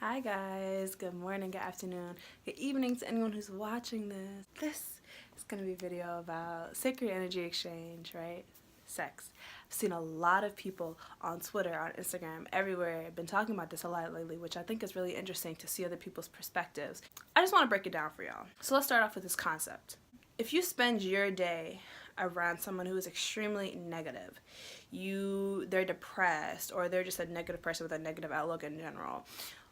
Hi guys, good morning, good afternoon, good evening to anyone who's watching this. This is going to be a video about sacred energy exchange, right? Sex. I've seen a lot of people on Twitter, on Instagram, everywhere. I've been talking about this a lot lately, which I think is really interesting to see other people's perspectives. I just want to break it down for y'all. So let's start off with this concept. If you spend your day around someone who is extremely negative, they're depressed, or they're just a negative person with a negative outlook in general,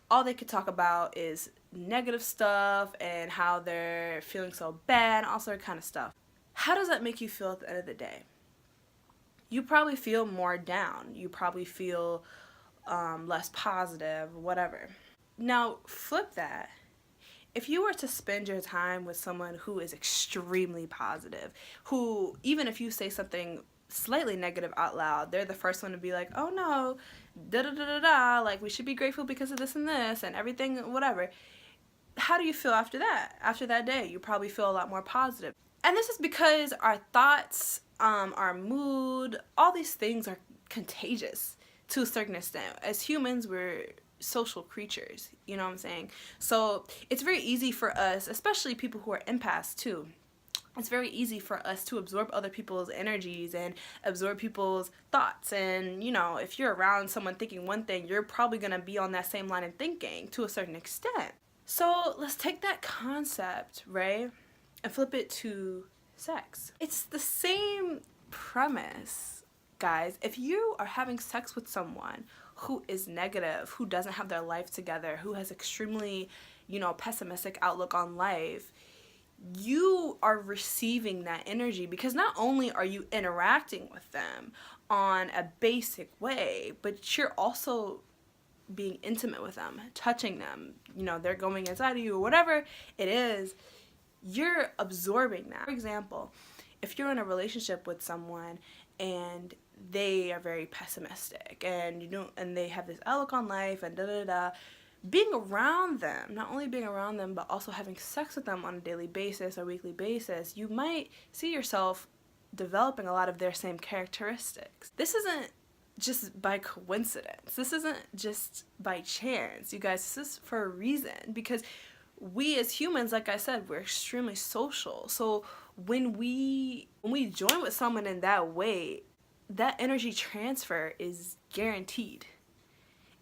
all they could talk about is negative stuff and how they're feeling so bad, all sort of kind of stuff. How does that make you feel at the end of the day? You probably feel more down. You probably feel less positive, whatever. Now, flip that. If you were to spend your time with someone who is extremely positive, who, even if you say something slightly negative out loud, they're the first one to be like, oh no, da-da-da-da-da, like we should be grateful because of this and everything, whatever. How do you feel after that? After that day, you probably feel a lot more positive. And this is because our thoughts, our mood, all these things are contagious to a certain extent. As humans, we're social creatures, you know what I'm saying? So it's very easy for us, especially people who are empaths too, it's very easy for us to absorb other people's energies and absorb people's thoughts. And, you know, if you're around someone thinking one thing, you're probably going to be on that same line of thinking to a certain extent. So let's take that concept, right, and flip it to sex. It's the same premise, guys. If you are having sex with someone who is negative, who doesn't have their life together, who has extremely, pessimistic outlook on life, you are receiving that energy, because not only are you interacting with them on a basic way, but you're also being intimate with them, touching them, they're going inside of you or whatever it is, you're absorbing that. For example, if you're in a relationship with someone and they are very pessimistic and and they have this outlook on life and being around them, not only being around them, but also having sex with them on a daily basis or weekly basis, you might see yourself developing a lot of their same characteristics. This isn't just by coincidence. This isn't just by chance, you guys. This is for a reason, because we as humans, like I said, we're extremely social. So when we join with someone in that way, that energy transfer is guaranteed.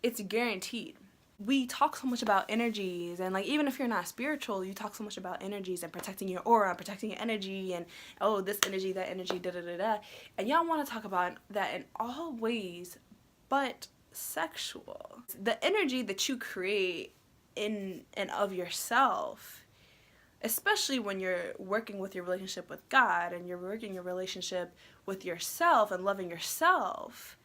It's guaranteed. We talk so much about energies, and like, even if you're not spiritual, you talk so much about energies and protecting your aura, protecting your energy, and oh, this energy, that energy, da-da-da-da. And y'all want to talk about that in all ways but sexual. The energy that you create in and of yourself, especially when you're working with your relationship with God and you're working your relationship with yourself and loving yourself,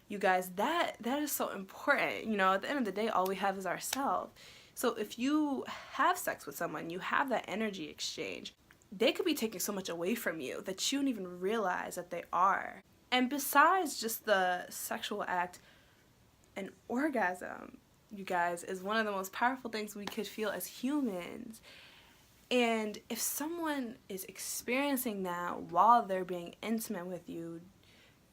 you guys, that is so important. At the end of the day, all we have is ourselves. So if you have sex with someone, you have that energy exchange, they could be taking so much away from you that you don't even realize that they are. And besides just the sexual act, an orgasm, you guys, is one of the most powerful things we could feel as humans. And if someone is experiencing that while they're being intimate with you,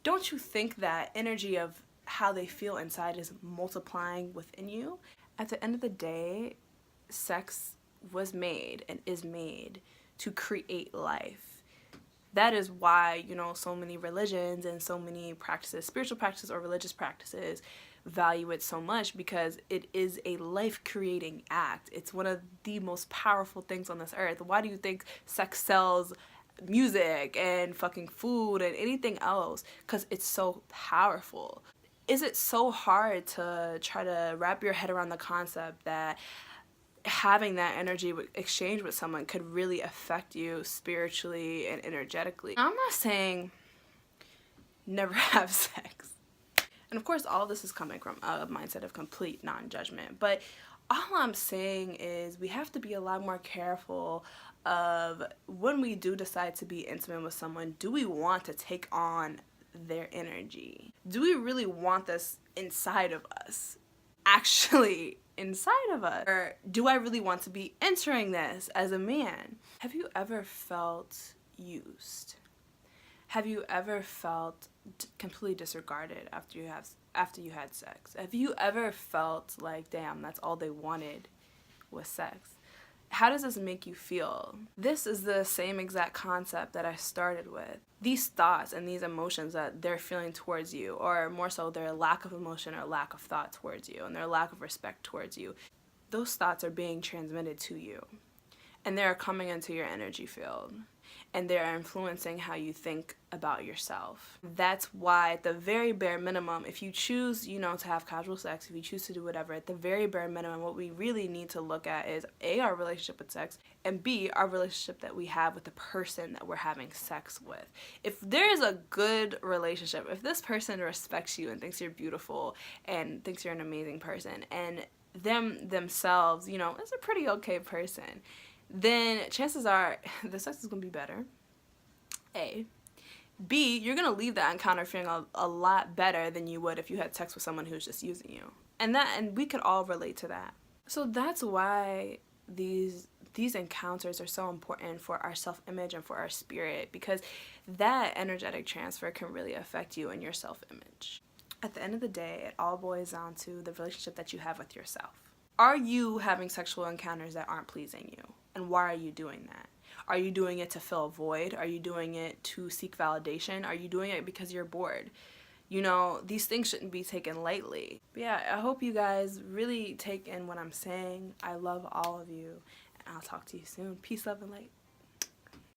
don't you think that energy of how they feel inside is multiplying within you? At the end of the day, sex was made and is made to create life. That is why, so many religions and so many practices, spiritual practices or religious practices, value it so much, because it is a life-creating act. It's one of the most powerful things on this earth. Why do you think sex sells music and fucking food and anything else? Because it's so powerful. Is it so hard to try to wrap your head around the concept that having that energy exchange with someone could really affect you spiritually and energetically? I'm not saying never have sex. And of course, all this is coming from a mindset of complete non-judgment. But all I'm saying is we have to be a lot more careful of when we do decide to be intimate with someone. Do we want to take on their energy? Do we really want this inside of us? Actually inside of us? Or do I really want to be entering this as a man? Have you ever felt used? Have you ever felt completely disregarded after you have after you had sex? Have you ever felt like, damn, that's all they wanted was sex? How does this make you feel? This is the same exact concept that I started with. These thoughts and these emotions that they're feeling towards you, or more so their lack of emotion or lack of thought towards you, and their lack of respect towards you, those thoughts are being transmitted to you. And they're coming into your energy field. And they're influencing how you think about yourself. That's why at the very bare minimum, if you choose, to have casual sex, if you choose to do whatever, at the very bare minimum, what we really need to look at is A, our relationship with sex, and B, our relationship that we have with the person that we're having sex with. If there is a good relationship, if this person respects you and thinks you're beautiful and thinks you're an amazing person, and themselves, is a pretty okay person, then chances are the sex is going to be better, A. B, you're going to leave that encounter feeling a lot better than you would if you had sex with someone who's just using you. And we could all relate to that. So that's why these encounters are so important for our self-image and for our spirit, because that energetic transfer can really affect you and your self-image. At the end of the day, it all boils down to the relationship that you have with yourself. Are you having sexual encounters that aren't pleasing you? And why are you doing that? Are you doing it to fill a void? Are you doing it to seek validation? Are you doing it because you're bored? These things shouldn't be taken lightly. But yeah, I hope you guys really take in what I'm saying. I love all of you, and I'll talk to you soon. Peace, love, and light.